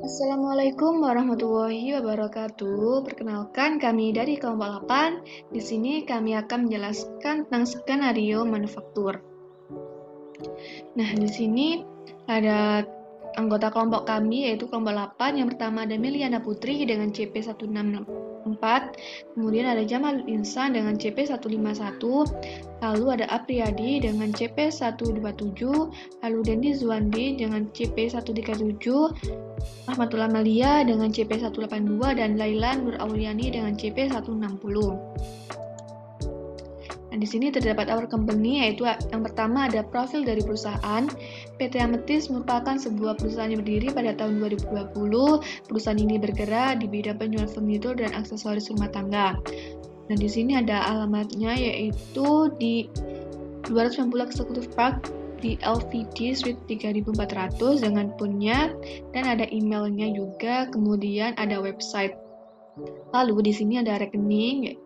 Assalamualaikum warahmatullahi wabarakatuh. Perkenalkan, kami dari kelompok 8. Di sini kami akan menjelaskan tentang skenario manufaktur. Nah, di sini ada anggota kelompok kami, yaitu kelompok 8. Yang pertama ada Meliana Putri dengan CP164, kemudian ada Jamal Insan dengan CP151, lalu ada Apriyadi dengan CP127, lalu Dendi Zuandi dengan CP137, Rahmatullah Malia dengan CP182, dan Laila Nur Auliani dengan CP160. Nah, di sini terdapat our company, yaitu yang pertama ada profil dari perusahaan. PT Ametis merupakan sebuah perusahaan yang berdiri pada tahun 2020. Perusahaan ini bergerak di bidang penjualan furnitur dan aksesoris rumah tangga. Nah, di sini ada alamatnya, yaitu di 290 Executive Park di LVD Suite 3400 dengan punya, dan ada emailnya juga, kemudian ada website. Lalu di sini ada rekening,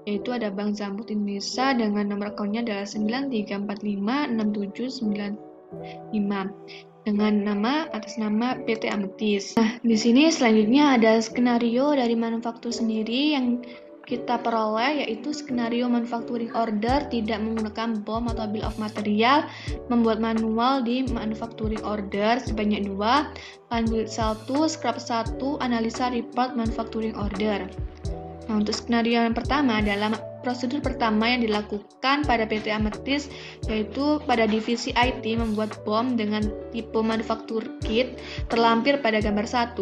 yaitu ada Bank Zambut Indonesia dengan nomor akunnya adalah 93456795 dengan nama atas nama PT Ametis. Nah, di sini selanjutnya ada skenario dari manufaktur sendiri yang kita peroleh, yaitu skenario manufacturing order, tidak menggunakan BOM atau bill of material, membuat manual di manufacturing order sebanyak 2, panduan 1, scrap 1, analisa report manufacturing order. Nah, untuk skenario yang pertama adalah prosedur pertama yang dilakukan pada PT Ametis, yaitu pada divisi IT membuat BOM dengan tipe manufaktur kit terlampir pada gambar 1.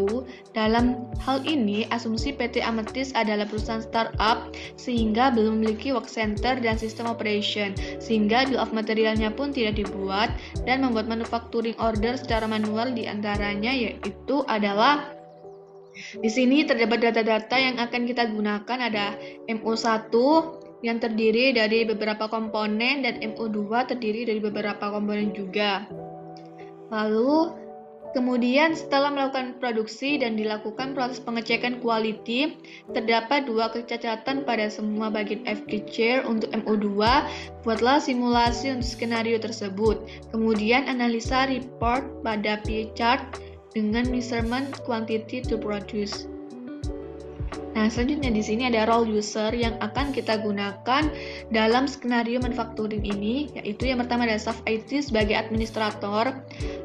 Dalam hal ini, asumsi PT Ametis adalah perusahaan startup sehingga belum memiliki work center dan sistem operation, sehingga bill of materialnya pun tidak dibuat, dan membuat manufacturing order secara manual. Di antaranya yaitu adalah di sini terdapat data-data yang akan kita gunakan, ada MO1 yang terdiri dari beberapa komponen dan MO2 terdiri dari beberapa komponen juga. Lalu kemudian setelah melakukan produksi dan dilakukan proses pengecekan quality, terdapat 2 kecacatan pada semua bagian FG untuk MO2. Buatlah simulasi untuk skenario tersebut. Kemudian analisa report pada pie chart dengan measurement quantity to produce. Nah, selanjutnya di sini ada role user yang akan kita gunakan dalam skenario manufacturing ini, yaitu yang pertama adalah staff IT sebagai administrator,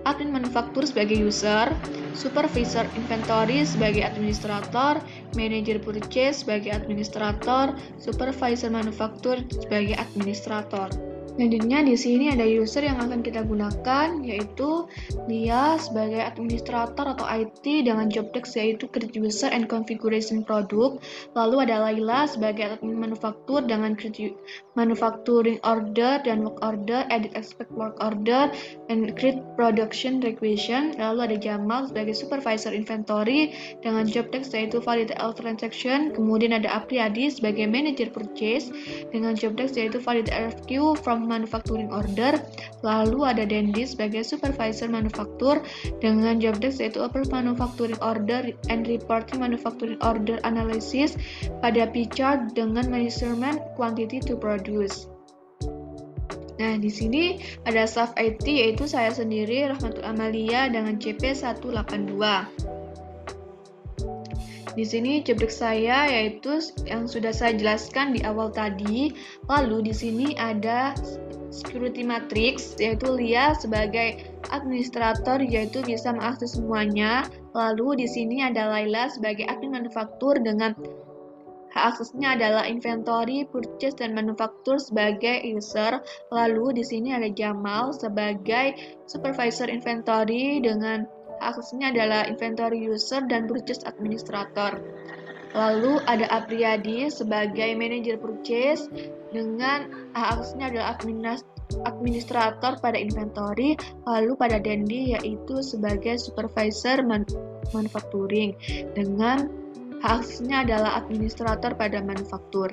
admin manufaktur sebagai user, supervisor inventory sebagai administrator, manager purchase sebagai administrator, supervisor manufaktur sebagai administrator. Selanjutnya di sini ada user yang akan kita gunakan, yaitu dia sebagai administrator atau IT dengan job desk yaitu create user and configuration product. Lalu ada Laila sebagai admin manufaktur dengan create manufacturing order dan work order, edit expect work order, and create production requisition. Lalu ada Jamal sebagai supervisor inventory dengan job desk yaitu validate all transaction. Kemudian ada Apriyadi sebagai manager purchase dengan job desk yaitu validate RFQ from manufacturing order. Lalu ada Dendi sebagai supervisor manufaktur dengan job desk yaitu open manufacturing order and reporting manufacturing order analysis pada pie chart dengan measurement quantity to produce. Nah, di sini ada staff IT yaitu saya sendiri Rahmatullah Malia dengan CP182. Di sini job desk saya yaitu yang sudah saya jelaskan di awal tadi. Lalu di sini ada security matrix yaitu Lia sebagai administrator yaitu bisa mengakses semuanya. Lalu di sini ada Laila sebagai admin manufaktur dengan hak aksesnya adalah inventory, purchase, dan manufaktur sebagai user. Lalu di sini ada Jamal sebagai supervisor inventory dengan aksesnya adalah inventory user dan purchase administrator. Lalu ada Apriyadi sebagai manager purchase dengan aksesnya adalah administrator pada inventory. Lalu pada Dendi yaitu sebagai supervisor manufacturing dengan hak aksesnya adalah administrator pada manufaktur.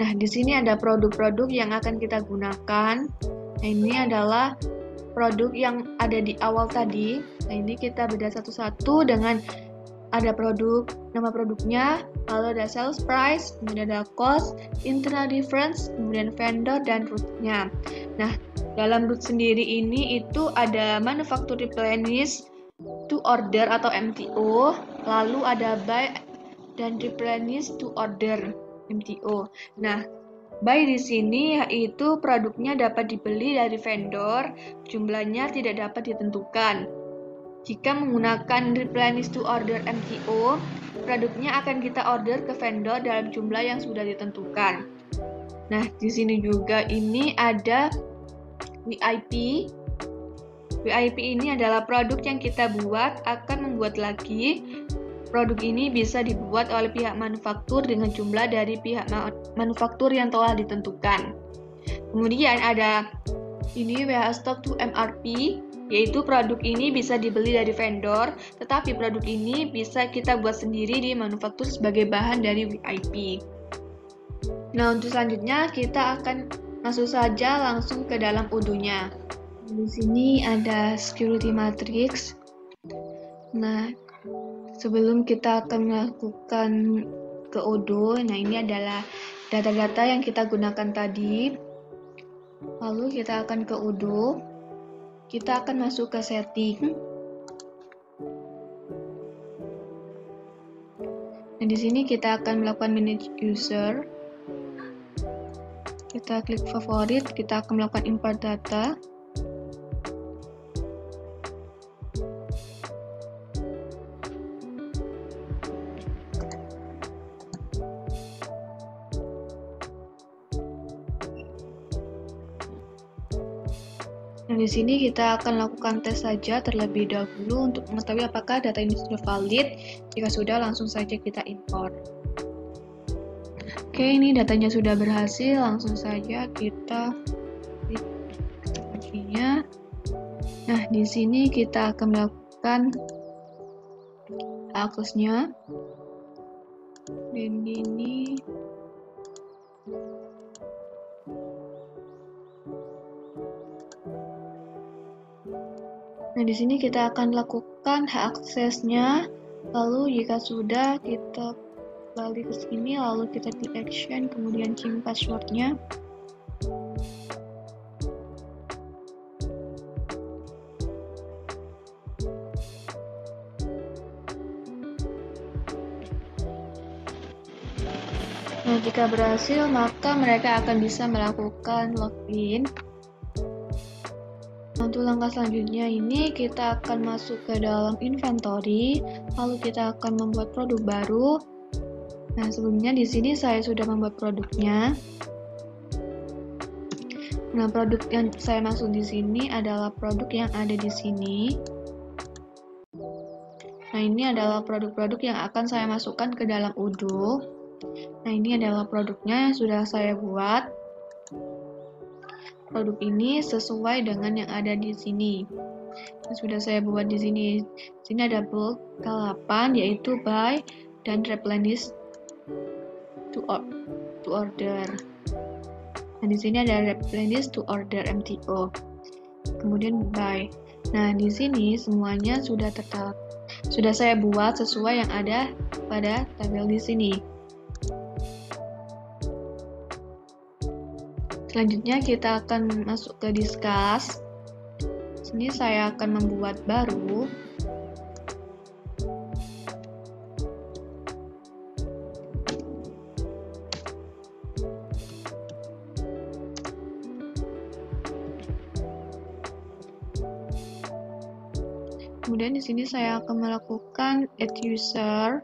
Nah, di sini ada produk-produk yang akan kita gunakan. Nah, ini adalah produk yang ada di awal tadi. Nah, ini kita bedah satu-satu dengan ada produk, nama produknya, lalu ada sales price, kemudian ada cost, internal difference, kemudian vendor, dan route-nya. Nah, dalam route sendiri ini itu ada manufacture replenish to order atau MTO, lalu ada buy dan replenish to order MTO. Nah, buy di sini yaitu produknya dapat dibeli dari vendor, jumlahnya tidak dapat ditentukan. Jika menggunakan replenish to order MTO, produknya akan kita order ke vendor dalam jumlah yang sudah ditentukan. Nah, di sini juga ini ada VIP. VIP ini adalah produk yang kita buat akan membuat lagi. Produk ini bisa dibuat oleh pihak manufaktur dengan jumlah dari pihak manufaktur yang telah ditentukan. Kemudian ada ini warehouse stock to MRP, yaitu produk ini bisa dibeli dari vendor, tetapi produk ini bisa kita buat sendiri di manufaktur sebagai bahan dari VIP. Nah, untuk selanjutnya kita akan masuk saja langsung ke dalam UDO-nya. Di sini ada security matrix. Nah, sebelum kita akan melakukan ke UDO, nah ini adalah data-data yang kita gunakan tadi. Lalu kita akan ke UDO. Kita akan masuk ke setting. Nah, di sini kita akan melakukan manage user. Kita klik favorit, kita akan melakukan import data. Nah, di sini kita akan lakukan tes saja terlebih dahulu untuk mengetahui apakah data ini sudah valid. Jika sudah, langsung saja kita import. Oke, ini datanya sudah berhasil. Langsung saja kita klik teknologinya. Nah, di sini kita akan melakukan aksesnya. Dan ini nah, di sini kita akan lakukan hak aksesnya. Lalu jika sudah, kita balik ke sini, lalu kita klik action, kemudian change passwordnya. Nah, jika berhasil, maka mereka akan bisa melakukan login. Untuk langkah selanjutnya ini kita akan masuk ke dalam inventory, lalu kita akan membuat produk baru. Nah, sebelumnya di sini saya sudah membuat produknya. Nah, produk yang saya masuk di sini adalah produk yang ada di sini. Nah, ini adalah produk-produk yang akan saya masukkan ke dalam UDO. Nah, ini adalah produknya yang sudah saya buat. Produk ini sesuai dengan yang ada di sini. Yang sudah saya buat di sini. Di sini ada bulk K8 yaitu buy dan replenish to order. Nah, di sini ada replenish to order MTO. Kemudian buy. Nah, di sini semuanya sudah saya buat sesuai yang ada pada tabel di sini. Selanjutnya kita akan masuk ke discuss. Sini saya akan membuat baru. Kemudian di sini saya akan melakukan add user.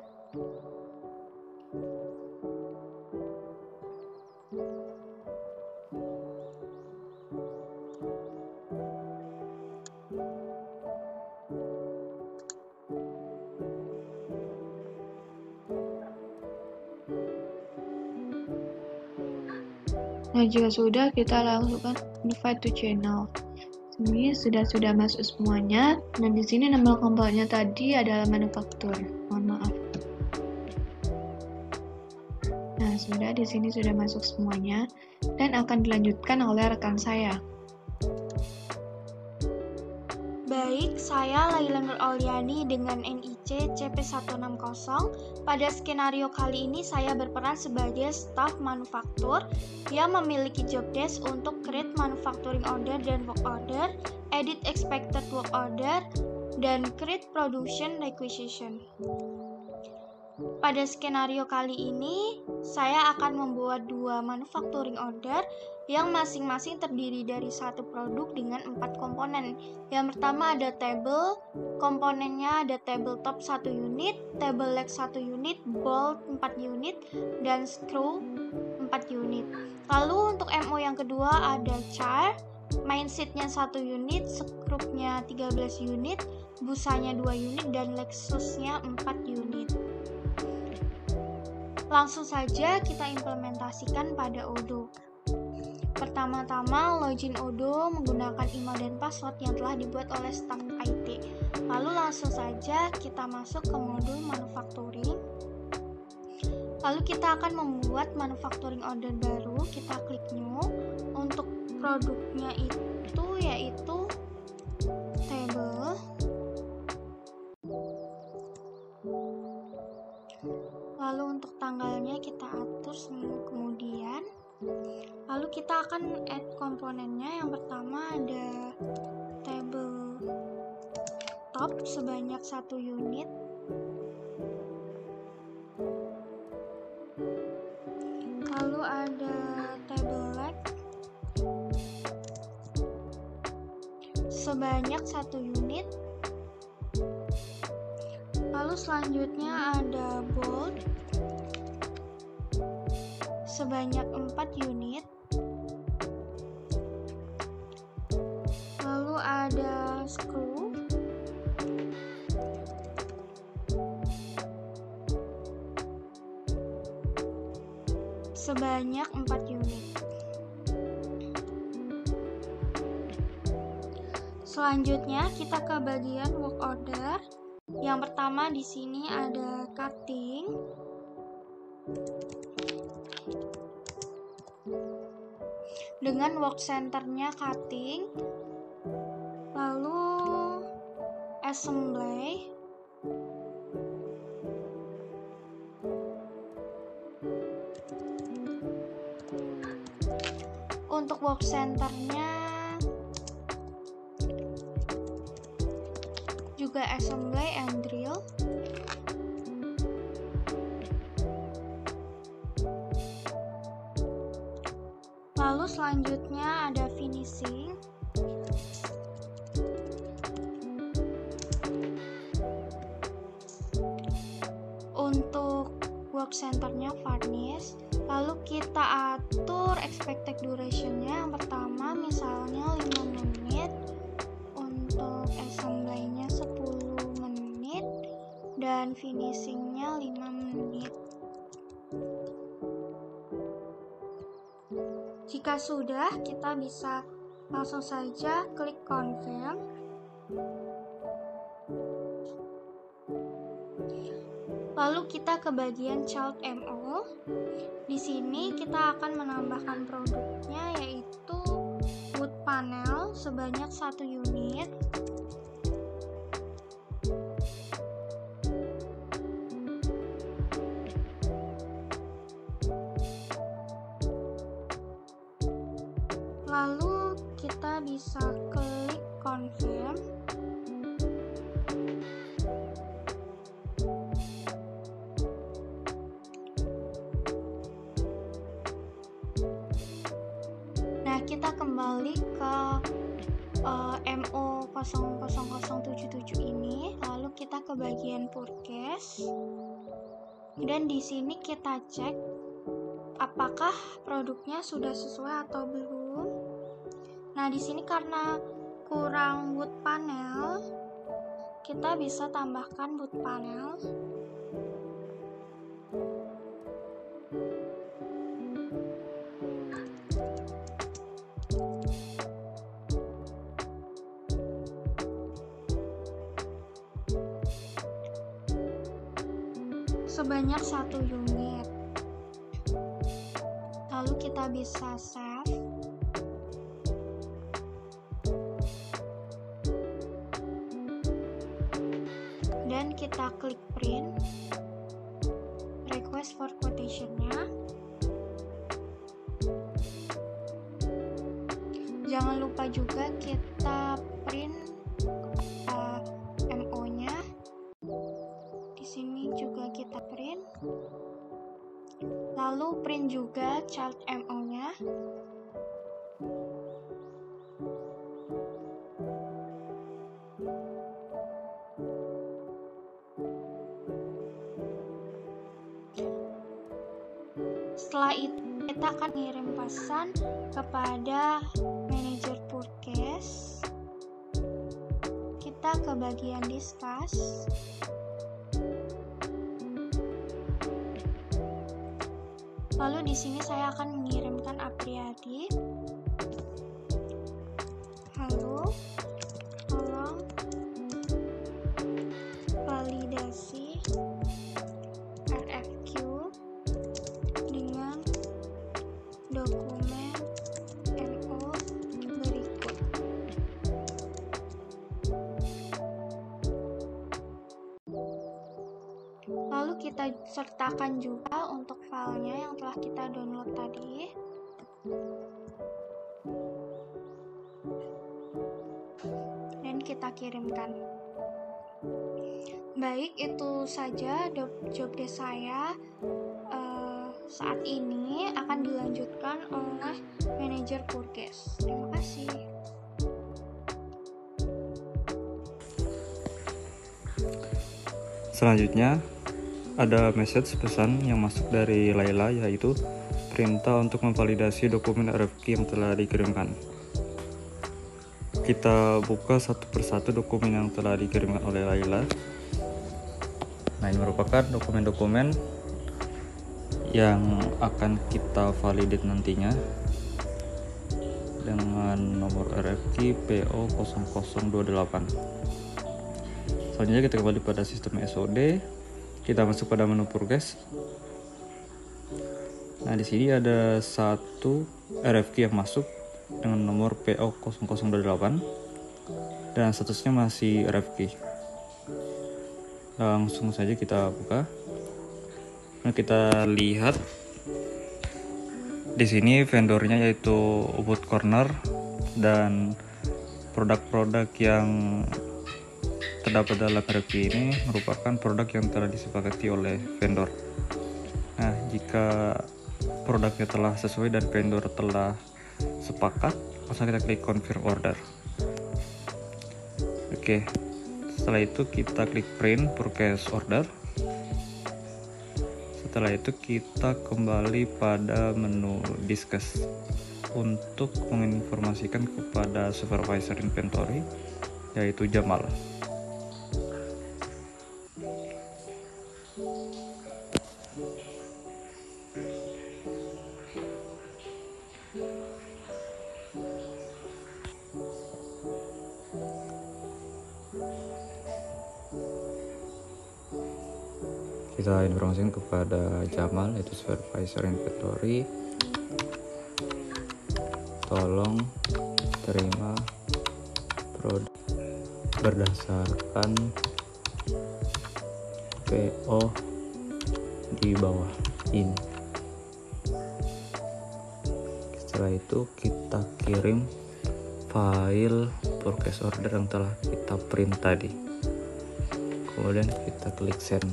Nah, jika sudah, kita lakukan invite to channel. Ini sudah masuk semuanya. Dan di sini nama komponennya tadi adalah manufaktur. Mohon maaf. Nah, di sini sudah masuk semuanya dan akan dilanjutkan oleh rekan saya. Baik, saya Laila Nur Auliani dengan NIC CP160. Pada skenario kali ini saya berperan sebagai staf manufaktur yang memiliki job desk untuk create manufacturing order dan work order, edit expected work order, dan create production requisition. Pada skenario kali ini, saya akan membuat 2 manufacturing order yang masing-masing terdiri dari satu produk dengan 4 komponen. Yang pertama ada table, komponennya ada tabletop 1 unit, table leg 1 unit, bolt 4 unit, dan screw 4 unit. Lalu untuk MO yang kedua ada char, main seatnya 1 unit, screw-nya 13 unit, busanya 2 unit, dan Lexusnya 4 unit. Langsung saja kita implementasikan pada Odoo. Pertama-tama login Odoo menggunakan email dan password yang telah dibuat oleh staf IT. Lalu langsung saja kita masuk ke modul manufacturing. Lalu kita akan membuat manufacturing order baru. Kita klik new. Untuk produknya itu yaitu table. Lalu untuk tanggalnya kita atur seminggu kemudian. Lalu kita akan add komponennya. Yang pertama ada table top sebanyak 1 unit. Lalu ada table leg sebanyak 1 unit. Lalu selanjutnya ada bolt sebanyak 4 unit. Lalu ada screw sebanyak 4 unit. Selanjutnya kita ke bagian work order. Yang pertama di sini ada cutting. Dengan work centernya cutting. Lalu assembly. Untuk work centernya juga assembly and drill. Lalu selanjutnya ada finishing. Untuk work centernya varnish. Lalu kita atur expected durationnya. Yang pertama misalnya 5 menit. Untuk assembly-nya 10 menit dan finishingnya 5 menit. Jika sudah, kita bisa langsung saja klik confirm. Lalu kita ke bagian child MO. Di sini kita akan menambahkan produknya yaitu wood panel sebanyak 1 unit. Lalu kita bisa klik confirm. Nah, kita kembali ke MO 00077 ini, lalu kita ke bagian purchase. Dan di sini kita cek apakah produknya sudah sesuai atau belum. Nah, di sini karena kurang wood panel, kita bisa tambahkan wood panel. sebanyak 1 unit. Lalu kita bisa save. Dan kita klik print. Request for quotation-nya. Jangan lupa juga kita print MO-nya. Di sini juga kita print. Lalu print juga child MO-nya. Setelah itu kita akan ngirim pesan kepada manajer purchase. Kita ke bagian discuss. Lalu di sini saya akan mengirimkan Apriyadi. Halo, tolong validasi RFQ dengan dokumen MO berikut. Lalu kita sertakan juga untuk filenya yang telah kita download tadi. Dan kita kirimkan. Baik, itu saja job desk saya. Saat ini akan dilanjutkan oleh manajer purchase. Terima kasih. Selanjutnya ada message pesan yang masuk dari Laila, yaitu perintah untuk memvalidasi dokumen RFQ yang telah dikirimkan. Kita buka satu persatu dokumen yang telah dikirimkan oleh Laila. Nah, ini merupakan dokumen-dokumen yang akan kita validate nantinya dengan nomor RFQ PO 0028. Selanjutnya kita kembali pada sistem SOD. Kita masuk pada menu purchase. Nah, di sini ada satu RFQ yang masuk dengan nomor PO 0028 dan statusnya masih RFQ. Langsung saja kita buka. Nah, kita lihat di sini vendornya yaitu Wood Corner, dan produk-produk yang terdapat dalam RFQ ini merupakan produk yang telah disepakati oleh vendor. Nah, jika produknya telah sesuai dan vendor telah sepakat, langsung kita klik confirm order. Oke, setelah itu kita klik print purchase order. Setelah itu kita kembali pada menu discuss untuk menginformasikan kepada supervisor inventory, yaitu Jamal. Kita informasikan kepada Jamal, yaitu supervisor inventory, tolong terima produk berdasarkan PO di bawah ini. Setelah itu kita kirim file purchase order yang telah kita print tadi, kemudian kita klik send.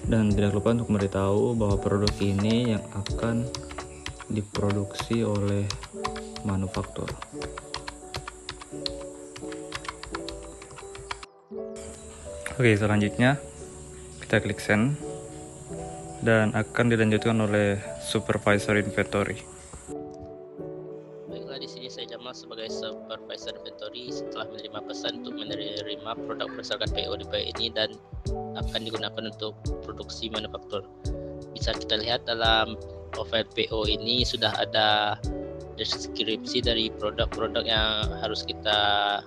Dan tidak lupa untuk memberitahu bahwa produk ini yang akan diproduksi oleh manufaktur. Oke, selanjutnya kita klik send dan akan dilanjutkan oleh supervisor inventory. Baiklah, di sini saya Jamal sebagai supervisor inventory setelah menerima pesan untuk menerima produk berdasarkan PO di bawah ini dan akan digunakan untuk produksi manufaktur. Bisa kita lihat dalam profil PO ini sudah ada deskripsi dari produk-produk yang harus kita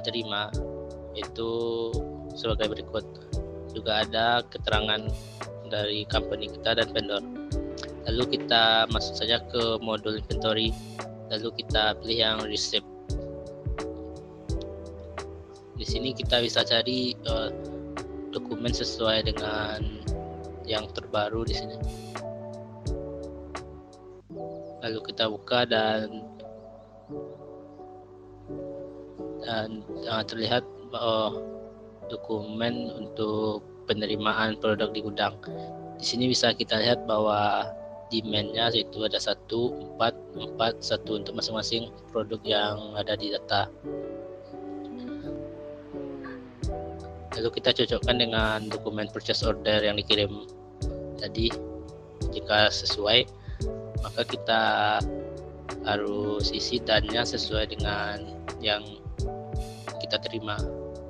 terima, itu sebagai berikut. Juga ada keterangan dari company kita dan vendor. Lalu kita masuk saja ke modul inventory, lalu kita pilih yang receipt. Di sini kita bisa cari dokumen sesuai dengan yang terbaru di sini. Lalu kita buka dan terlihat dokumen untuk penerimaan produk di gudang. Di sini bisa kita lihat bahwa demand-nya itu ada 1, 4, 4, 1 untuk masing-masing produk yang ada di data. Lalu kita cocokkan dengan dokumen purchase order yang dikirim tadi. Jika sesuai, maka kita harus isi dannya sesuai dengan yang kita terima.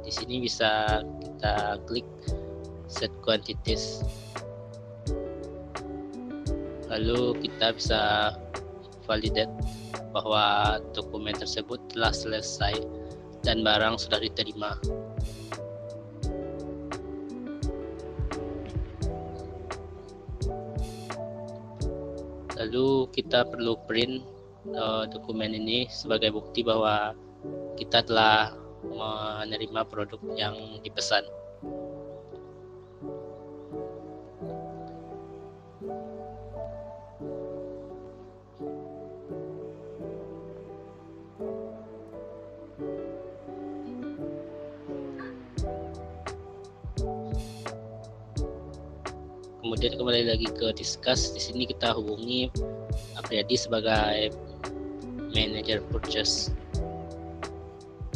Di sini bisa kita klik set quantities. Lalu kita bisa validate bahwa dokumen tersebut telah selesai dan barang sudah diterima. Lalu kita perlu print dokumen ini sebagai bukti bahwa kita telah menerima produk yang dipesan. Kemudian kembali lagi ke discuss. Di sini kita hubungi Apriyadi sebagai manager purchase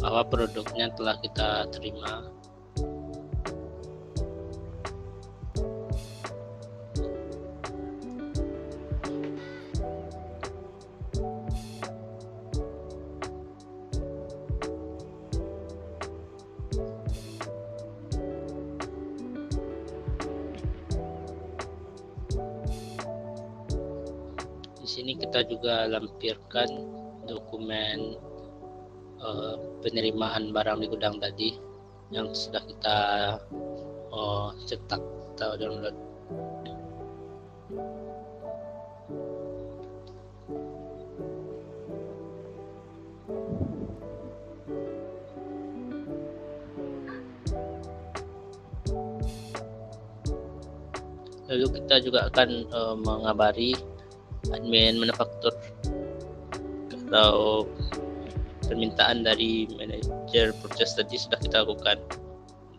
bahwa produknya telah kita terima. Di sini kita juga lampirkan dokumen penerimaan barang di gudang tadi yang sudah kita cetak atau download. Lalu kita juga akan mengabari admin manufaktur kalau permintaan dari manajer purchase tadi sudah kita lakukan,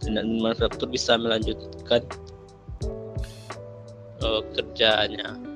dan manufaktur bisa melanjutkan kerjaannya.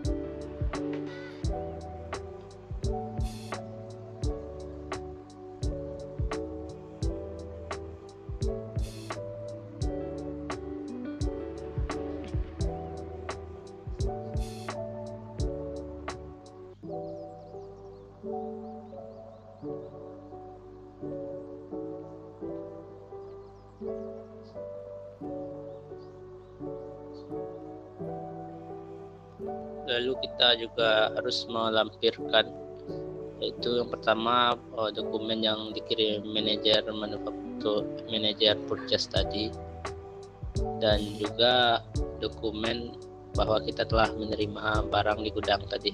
Lalu kita juga harus melampirkan, yaitu yang pertama dokumen yang dikirim manajer manufaktur, manajer purchase tadi, dan juga dokumen bahwa kita telah menerima barang di gudang tadi.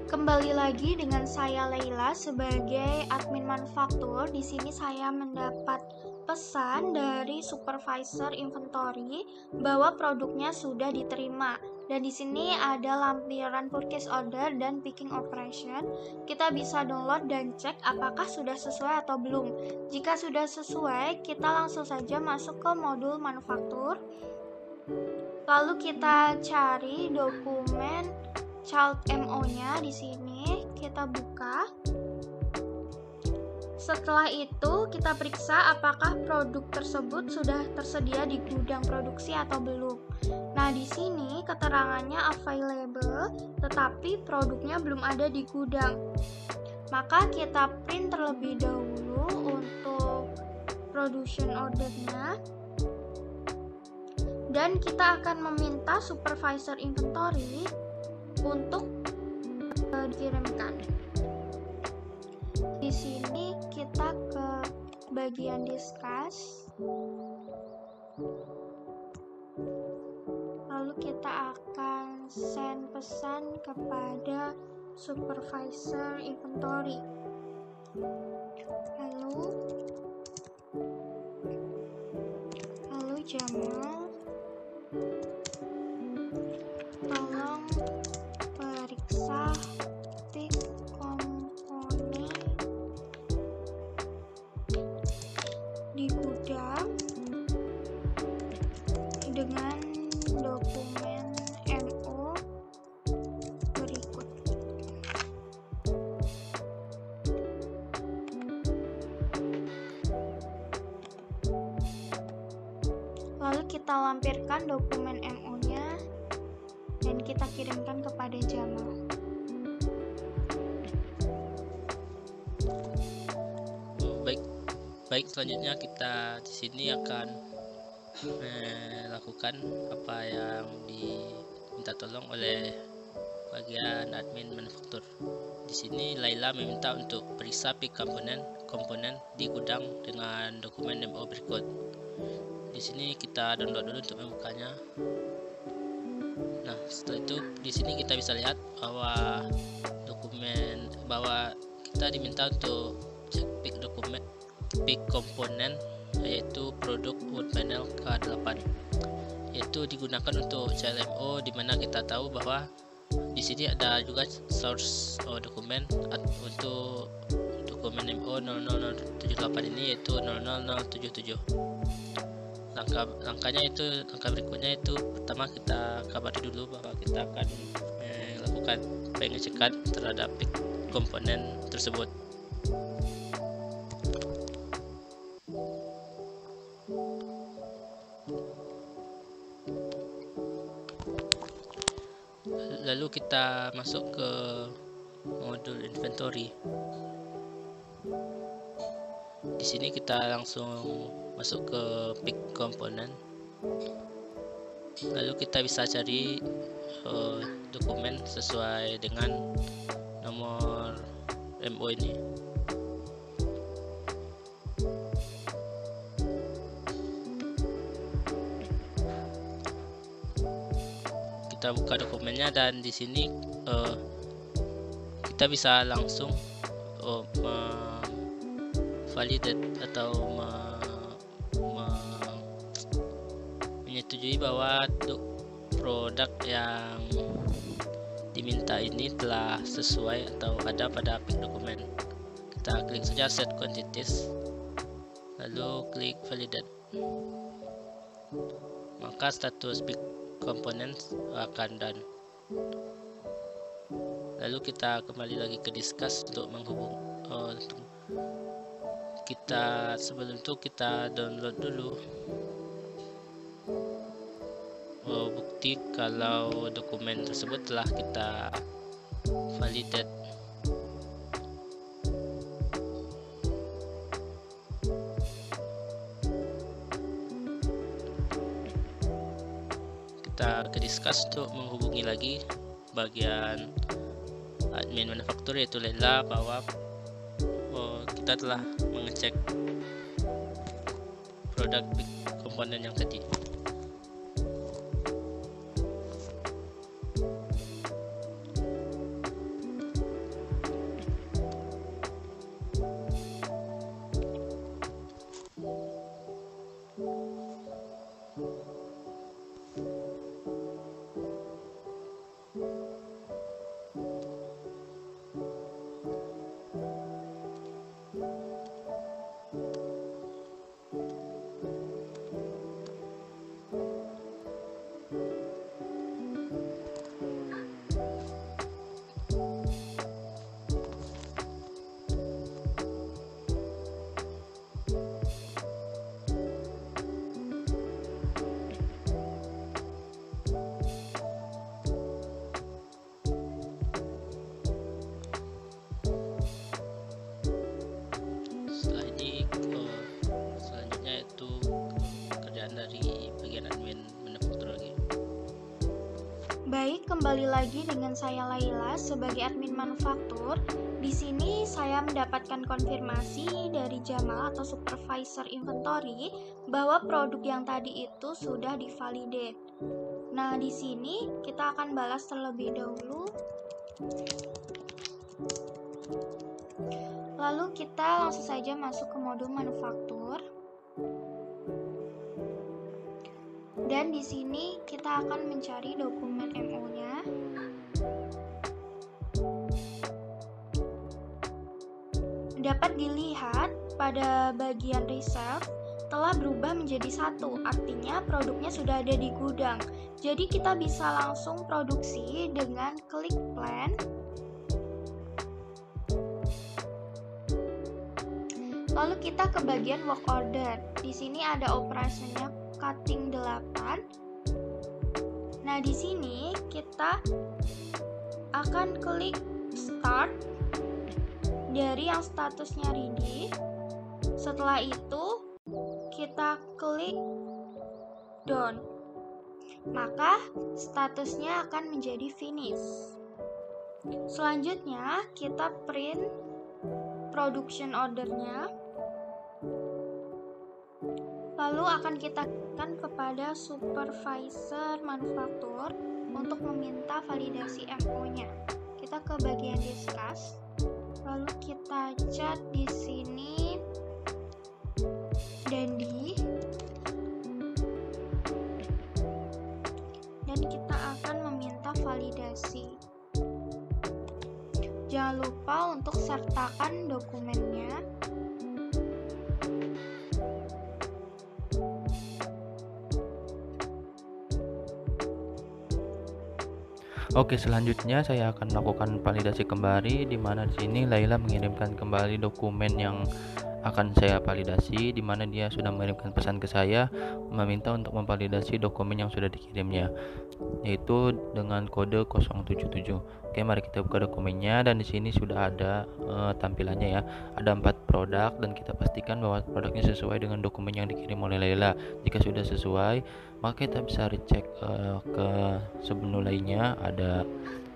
Kembali lagi dengan saya Leila sebagai admin manufaktur. Di sini saya mendapat pesan dari supervisor inventory bahwa produknya sudah diterima. Dan di sini ada lampiran purchase order dan picking operation. Kita bisa download dan cek apakah sudah sesuai atau belum. Jika sudah sesuai, kita langsung saja masuk ke modul manufaktur. Lalu kita cari dokumen child MO-nya. Di sini kita buka. Setelah itu, kita periksa apakah produk tersebut sudah tersedia di gudang produksi atau belum. Nah, di sini keterangannya available, tetapi produknya belum ada di gudang. Maka kita print terlebih dahulu untuk production ordernya. Dan kita akan meminta supervisor inventory untuk dikirimkan. Di sini kita ke bagian discuss. Lalu kita akan send pesan kepada supervisor inventory. Lalu Jamal, tolong periksa pick komponen di gudang dengan dokumen MO berikut. Lalu kita lampirkan dokumen MO-nya dan kita kirimkan kepada Jamal. Baik, selanjutnya kita di sini akan lakukan apa yang diminta tolong oleh bagian admin manufaktur. Di sini Laila meminta untuk periksa pick komponen di gudang dengan dokumen MO berikut. Di sini kita download dulu untuk membukanya. Nah, setelah itu di sini kita bisa lihat bahwa kita diminta untuk cek pick komponen, yaitu produk wood panel K8, yaitu digunakan untuk CLMO, di mana kita tahu bahwa di sini ada juga source dokumen untuk dokumen MO 00078 ini, yaitu 00077. Langkah berikutnya itu pertama kita kabari dulu bahwa kita akan melakukan pengecekan terhadap pick komponen tersebut. Lalu kita masuk ke modul inventory. Di sini kita langsung masuk ke pick komponen. Lalu kita bisa cari dokumen sesuai dengan nomor MO ini. Kita buka dokumennya dan di sini kita bisa langsung validate atau menyetujui bahwa produk yang diminta ini telah sesuai atau ada pada pick dokumen. Kita klik saja set quantities, lalu klik validate. Maka status pick components akan done. Lalu kita kembali lagi ke discuss untuk sebelum itu kita download dulu bukti kalau dokumen tersebut telah kita validate. Kita ke discuss untuk menghubungi lagi bagian admin manufaktur, yaitu Laila, bahwa kita telah mengecek produk komponen yang tadi. kembali lagi dengan saya Laila sebagai admin manufaktur. Di sini saya mendapatkan konfirmasi dari Jamal atau supervisor inventory bahwa produk yang tadi itu sudah divalidate. Nah, di sini kita akan balas terlebih dahulu. Lalu kita langsung saja masuk ke modul manufaktur. Dan di sini kita akan mencari dokumen MO-nya. Dapat dilihat pada bagian reserve telah berubah menjadi 1, artinya produknya sudah ada di gudang. Jadi kita bisa langsung produksi dengan klik plan. Lalu kita ke bagian work order. Di sini ada operasinya cutting 8. Nah, di sini kita akan klik start dari yang statusnya ready. Setelah itu kita klik done. Maka statusnya akan menjadi finish. Selanjutnya kita print production ordernya. Lalu akan kita berikan kepada supervisor manufaktur untuk meminta validasi MO-nya. Kita ke bagian discuss. Lalu kita chat di sini Dandi. Dan kita akan meminta validasi. Jangan lupa untuk sertakan dokumennya. Oke, selanjutnya saya akan melakukan validasi kembali, di mana di sini Laila mengirimkan kembali dokumen yang akan saya validasi, di mana dia sudah mengirimkan pesan ke saya meminta untuk memvalidasi dokumen yang sudah dikirimnya, yaitu dengan kode 077. Oke, mari kita buka dokumennya, dan di sini sudah ada tampilannya ya. Ada 4 produk dan kita pastikan bahwa produknya sesuai dengan dokumen yang dikirim oleh Laila. Jika sudah sesuai, maka kita bisa recheck ke submenu lainnya, ada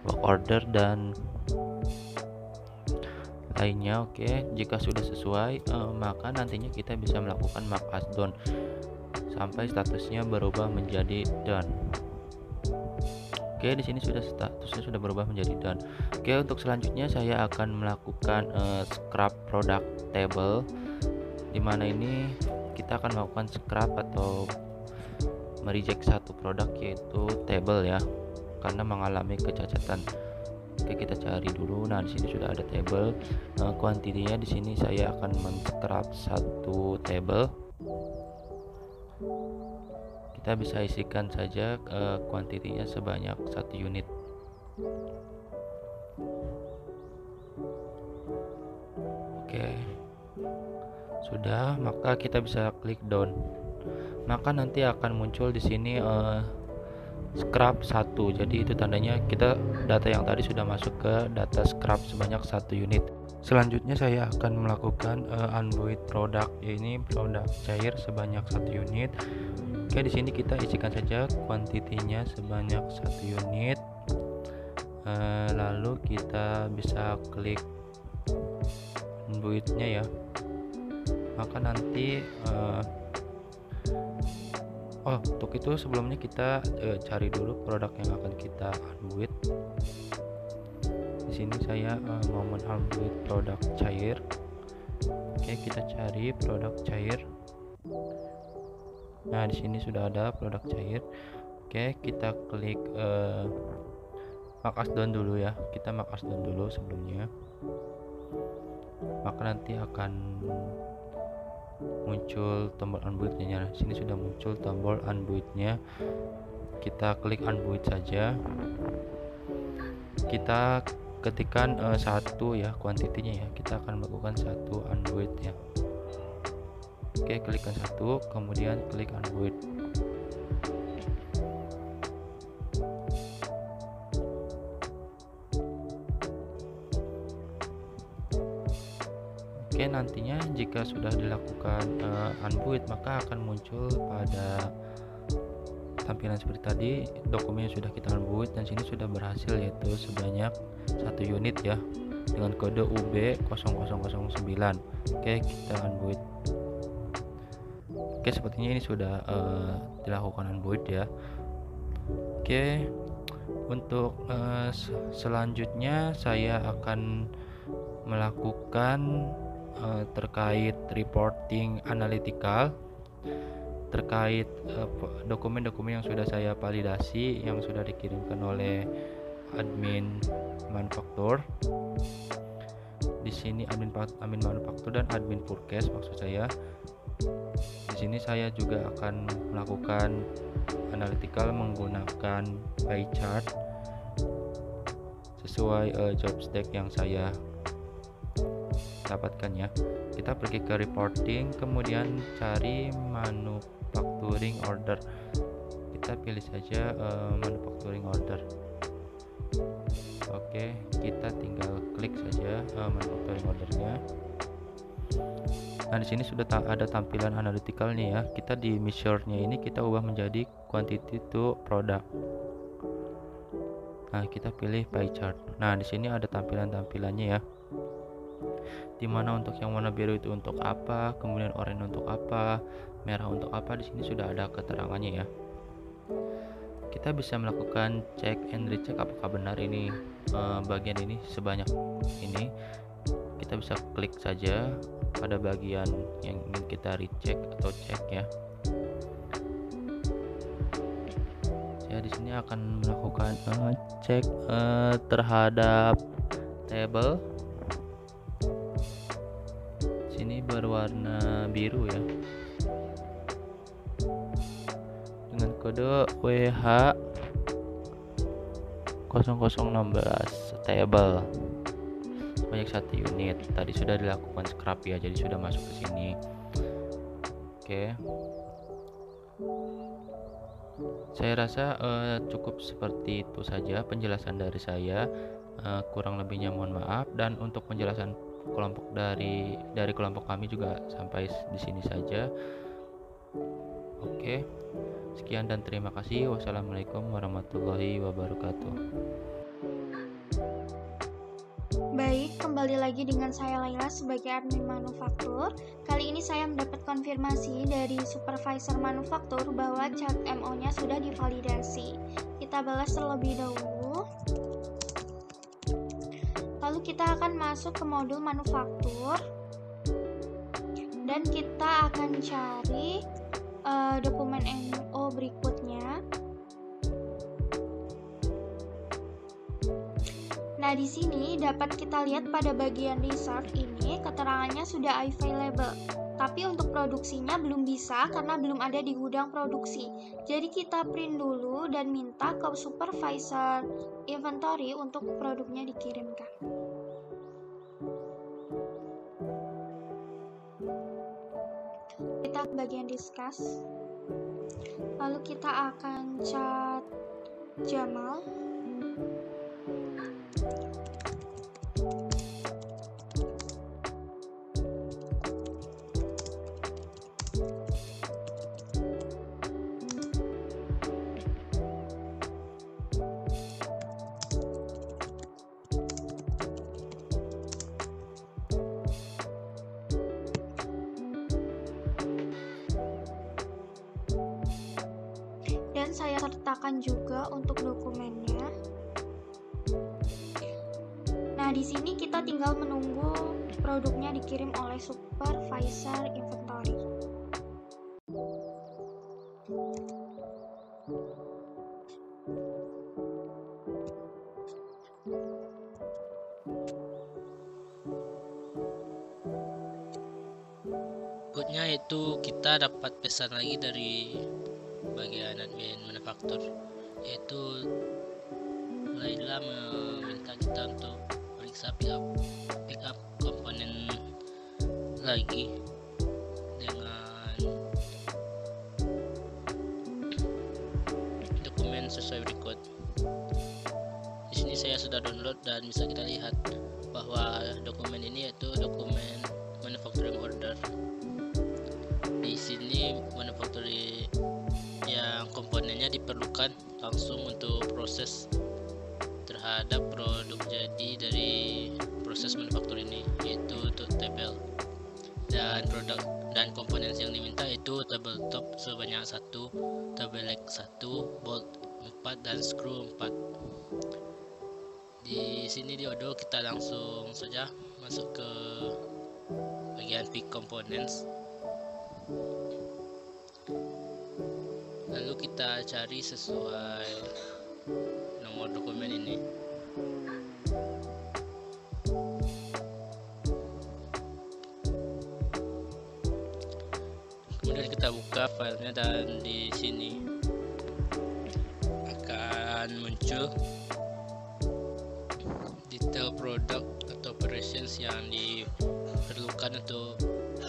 work order dan lainnya. Oke, jika sudah sesuai, maka nantinya kita bisa melakukan mark as done sampai statusnya berubah menjadi done. Oke, di sini sudah statusnya sudah berubah menjadi done. Oke, untuk selanjutnya saya akan melakukan scrap product table, di mana ini kita akan melakukan scrap atau mereject satu produk, yaitu table ya, karena mengalami kecacatan. Oke, kita cari dulu. Nah, di sini sudah ada table. Kuantitinya di sini saya akan men-scrap satu table. Kita bisa isikan saja kuantitinya sebanyak 1 unit. Oke, sudah, maka kita bisa klik done. Maka nanti akan muncul di sini scrap 1. Jadi itu tandanya kita data yang tadi sudah masuk ke data scrap sebanyak 1 unit. Selanjutnya saya akan melakukan unbuild produk, yaitu produk cair sebanyak 1 unit. Oke, di sini kita isikan saja kuantitinya sebanyak 1 unit. Lalu kita bisa klik unbuild-nya ya. Maka nanti untuk itu sebelumnya kita cari dulu produk yang akan kita unbuild. Di sini saya mau men-unbuild produk cair. Oke, kita cari produk cair. Nah, di sini sudah ada produk cair. Oke, kita klik mark as done dulu ya. Kita mark as done dulu sebelumnya. Maka nanti akan muncul tombol unbuild-nya. Di sini sudah muncul tombol unbuild-nya. Kita klik unbuild saja. Kita ketikkan 1 ya kuantitinya ya. Kita akan melakukan 1 unbuild ya. Oke, klikkan 1, kemudian klik unbuild. Oke, nantinya jika sudah dilakukan unbuild, maka akan muncul pada tampilan seperti tadi, dokumen yang sudah kita unboot dan sini sudah berhasil, yaitu sebanyak 1 unit ya dengan kode UB0009. Oke, kita unboot. Oke, sepertinya ini sudah dilakukan unboot ya. Oke, untuk selanjutnya saya akan melakukan terkait reporting analytical terkait dokumen-dokumen yang sudah saya validasi yang sudah dikirimkan oleh admin manufaktur. Di sini admin manufaktur dan admin forecast maksud saya. Di sini saya juga akan melakukan analytical menggunakan pie chart sesuai job stack yang saya dapatkan ya. Kita pergi ke reporting, kemudian cari manufacturing order. Kita pilih saja manufacturing order. Oke, kita tinggal klik saja manufacturing ordernya. Nah, di sini sudah ada tampilan analytical nih ya. Kita di measure-nya ini kita ubah menjadi quantity to product. Nah, kita pilih pie chart. Nah, di sini ada tampilannya ya. Dimana untuk yang warna biru itu untuk apa, kemudian oranye untuk apa, merah untuk apa, di sini sudah ada keterangannya ya. Kita bisa melakukan check and recheck apakah benar ini bagian ini sebanyak ini. Kita bisa klik saja pada bagian yang ingin kita recheck atau cek ya. Saya di sini akan melakukan cek terhadap table. Sini berwarna biru ya, dengan kode WH 0016 table banyak 1 unit. Tadi sudah dilakukan scrap ya, jadi sudah masuk ke sini. Oke, saya rasa cukup seperti itu saja penjelasan dari saya. Kurang lebihnya mohon maaf, dan untuk penjelasan kelompok dari kelompok kami juga sampai di sini saja. Oke, sekian dan terima kasih. Wassalamualaikum warahmatullahi wabarakatuh. Baik, kembali lagi dengan saya Laila sebagai admin manufaktur. Kali ini saya mendapat konfirmasi dari supervisor manufaktur bahwa chart MO-nya sudah divalidasi. Kita balas terlebih dahulu. Lalu kita akan masuk ke modul manufaktur dan kita akan cari dokumen MO berikutnya. Nah, di sini dapat kita lihat pada bagian research ini keterangannya sudah available. Tapi untuk produksinya belum bisa karena belum ada di gudang produksi. Jadi kita print dulu dan minta ke supervisor inventory untuk produknya dikirimkan. Kita ke bagian discuss. Lalu kita akan chat Jamal. Dan saya sertakan juga untuk dokumennya. Nah, di sini kita tinggal menunggu produknya dikirim oleh supervisor inventory. Berikutnya itu kita dapat pesan lagi dari bagian admin manufaktur, yaitu Laila meminta kita untuk periksa pick up komponen lagi dengan dokumen sesuai berikut. Di sini saya sudah download dan bisa kita lihat bahwa dokumen ini yaitu dokumen manufacturing order. Di sini manufacturing yang yang komponennya diperlukan langsung untuk proses terhadap produk jadi dari proses manufaktur ini, yaitu untuk tabel dan komponen yang diminta itu tabletop sebanyak 1, tabel leg 1, bolt 4 dan screw 4. Di sini di Odoo kita langsung saja masuk ke bagian pick components. Lalu kita cari sesuai nomor dokumen ini. Kemudian kita buka filenya dan di sini akan muncul detail produk atau operations yang diperlukan untuk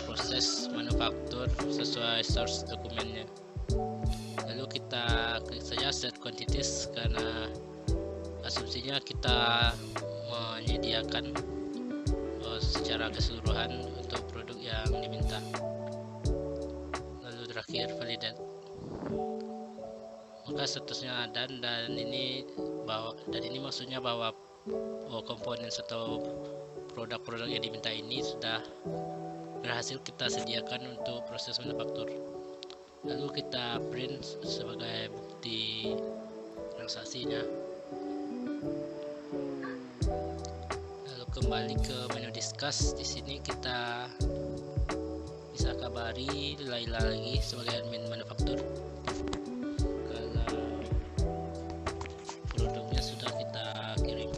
proses manufaktur sesuai source dokumennya. Lalu kita klik saja set quantities karena asumsinya kita menyediakan secara keseluruhan untuk produk yang diminta. Lalu terakhir validate. Maka statusnya dan ini maksudnya bahwa komponen atau produk-produk yang diminta ini sudah berhasil kita sediakan untuk proses manufaktur. Lalu kita print sebagai bukti transaksinya. Lalu kembali ke menu discuss. Di sini kita bisa kabari Laila lagi sebagai admin manufaktur kalau produknya sudah kita kirim.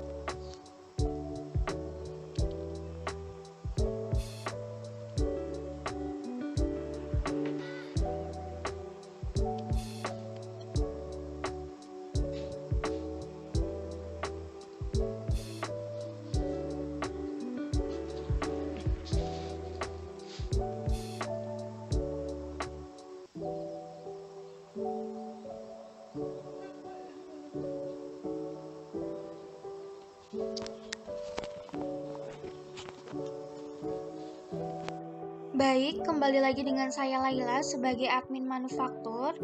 Baik, kembali lagi dengan saya Laila sebagai admin manufaktur.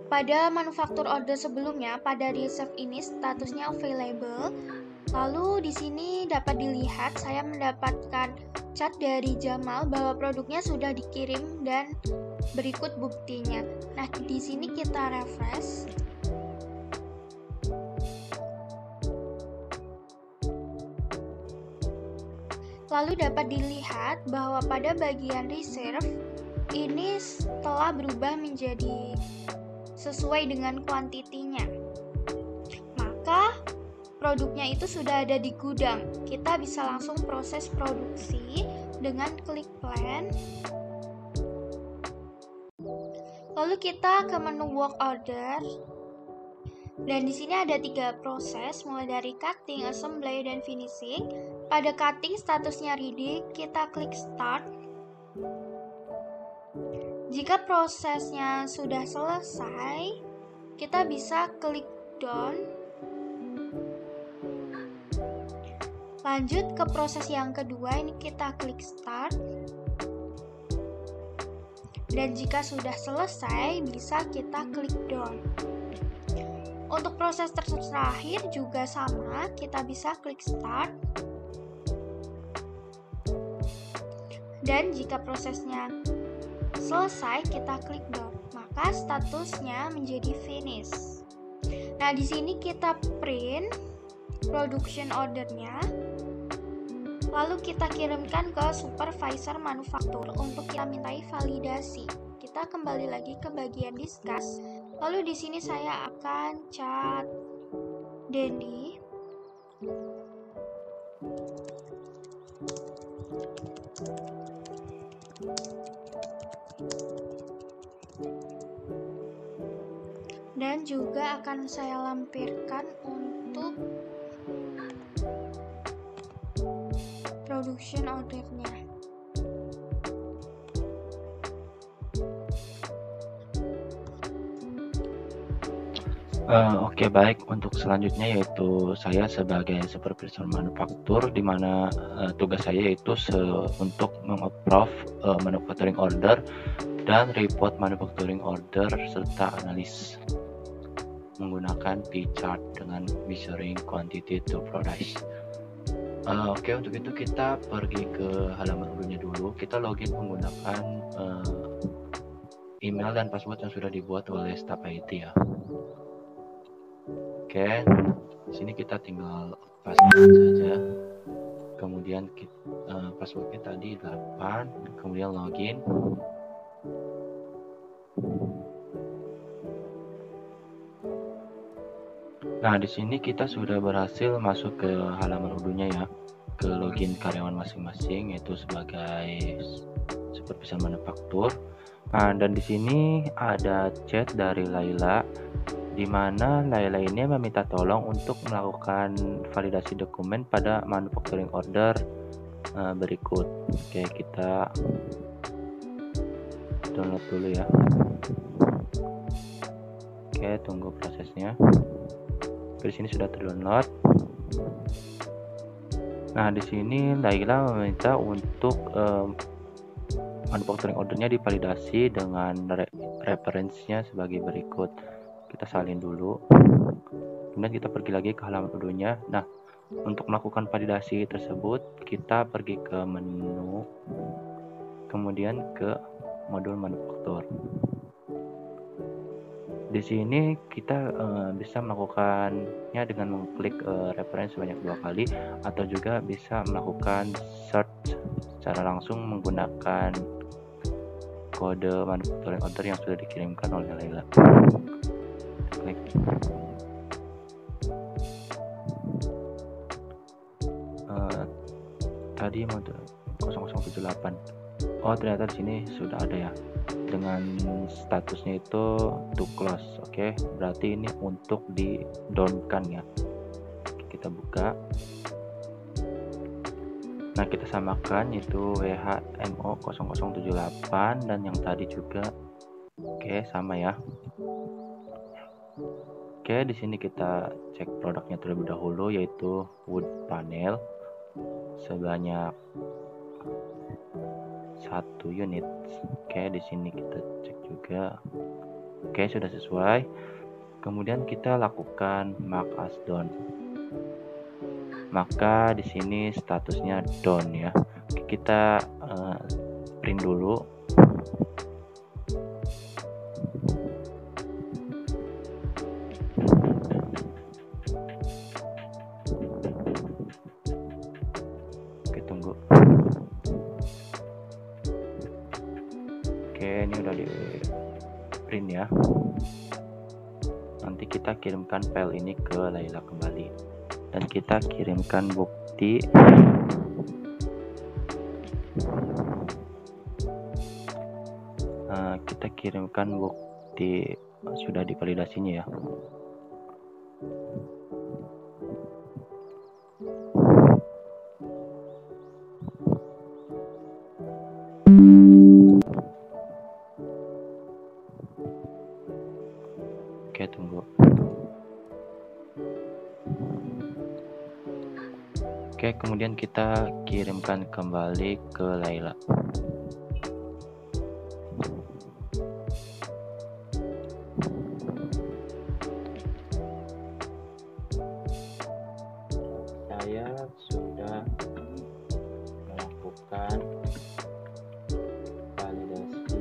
Pada manufaktur order sebelumnya, pada receive ini statusnya available. Lalu di sini dapat dilihat saya mendapatkan chat dari Jamal bahwa produknya sudah dikirim dan berikut buktinya. Nah, di sini kita refresh. Lalu dapat dilihat bahwa pada bagian reserve ini telah berubah menjadi sesuai dengan kuantitinya. Maka produknya itu sudah ada di gudang. Kita bisa langsung proses produksi dengan klik plan. Lalu kita ke menu work order. Dan di sini ada 3 proses, mulai dari cutting, assembly, dan finishing. Pada cutting statusnya ready, kita klik start. Jika prosesnya sudah selesai, kita bisa klik done. Lanjut ke proses yang kedua, ini kita klik start. Dan jika sudah selesai, bisa kita klik done. Untuk proses terakhir juga sama, kita bisa klik start. Dan jika prosesnya selesai, kita klik done. Maka statusnya menjadi finish. Nah, di sini kita print production ordernya. Lalu kita kirimkan ke supervisor manufaktur untuk kita mintai validasi. Kita kembali lagi ke bagian discuss. Lalu di sini saya akan chat Dendi. Dan juga akan saya lampirkan untuk production ordernya. Oke, baik. Untuk selanjutnya yaitu saya sebagai supervisor manufaktur, di mana tugas saya yaitu untuk mengapprove manufacturing order dan report manufacturing order serta analis menggunakan P-chart dengan measuring quantity to produce. Oke, untuk itu kita pergi ke halaman Odoo-nya dulu. Kita login menggunakan email dan password yang sudah dibuat oleh staf IT ya. Oke, di sini kita tinggal pastikan saja. Kemudian passwordnya tadi 8, kemudian login. Nah, di sini kita sudah berhasil masuk ke halaman Odoo-nya ya, ke login karyawan masing-masing, yaitu sebagai supervisor manufaktur. Nah, dan di sini ada chat dari Laila, di mana Laila ini meminta tolong untuk melakukan validasi dokumen pada manufacturing order berikut. Oke, kita download dulu ya. Oke, tunggu prosesnya. Di sini sudah terdownload. Nah, di sini Laila meminta untuk manufacturing ordernya divalidasi dengan referensinya sebagai berikut. Kita salin dulu. Kemudian kita pergi lagi ke halaman Odoo-nya. Nah, untuk melakukan validasi tersebut, kita pergi ke menu, kemudian ke modul manufaktur. Di sini kita bisa melakukannya dengan mengklik referensi sebanyak 2 kali, atau juga bisa melakukan search secara langsung menggunakan kode manufacturing order yang sudah dikirimkan oleh Laila. Klik. Tadi modul 0078. Oh, ternyata di sini sudah ada ya, dengan statusnya itu to close. Oke, berarti ini untuk di down kan ya. Kita buka. Nah, kita samakan itu WHMO 0078 dan yang tadi juga. Oke, sama ya. Oke, di sini kita cek produknya terlebih dahulu, yaitu wood panel sebanyak 1 unit. Oke, di sini kita cek juga. Oke, sudah sesuai. Kemudian kita lakukan mark as done. Maka di sini statusnya done ya. Oke, kita print dulu. Oke, tunggu. Oke, ini udah di print ya. Nanti kita kirimkan file ini ke Laila kembali, dan kita kirimkan bukti sudah divalidasinya ya. Oke, tunggu. Oke, kemudian kita kirimkan kembali ke Laila. Saya sudah melakukan validasi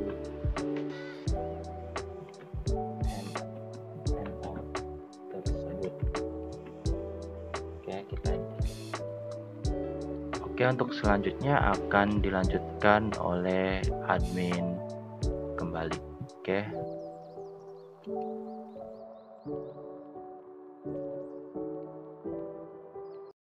MO tersebut. Oke, kita untuk selanjutnya akan dilanjutkan oleh admin kembali. Oke.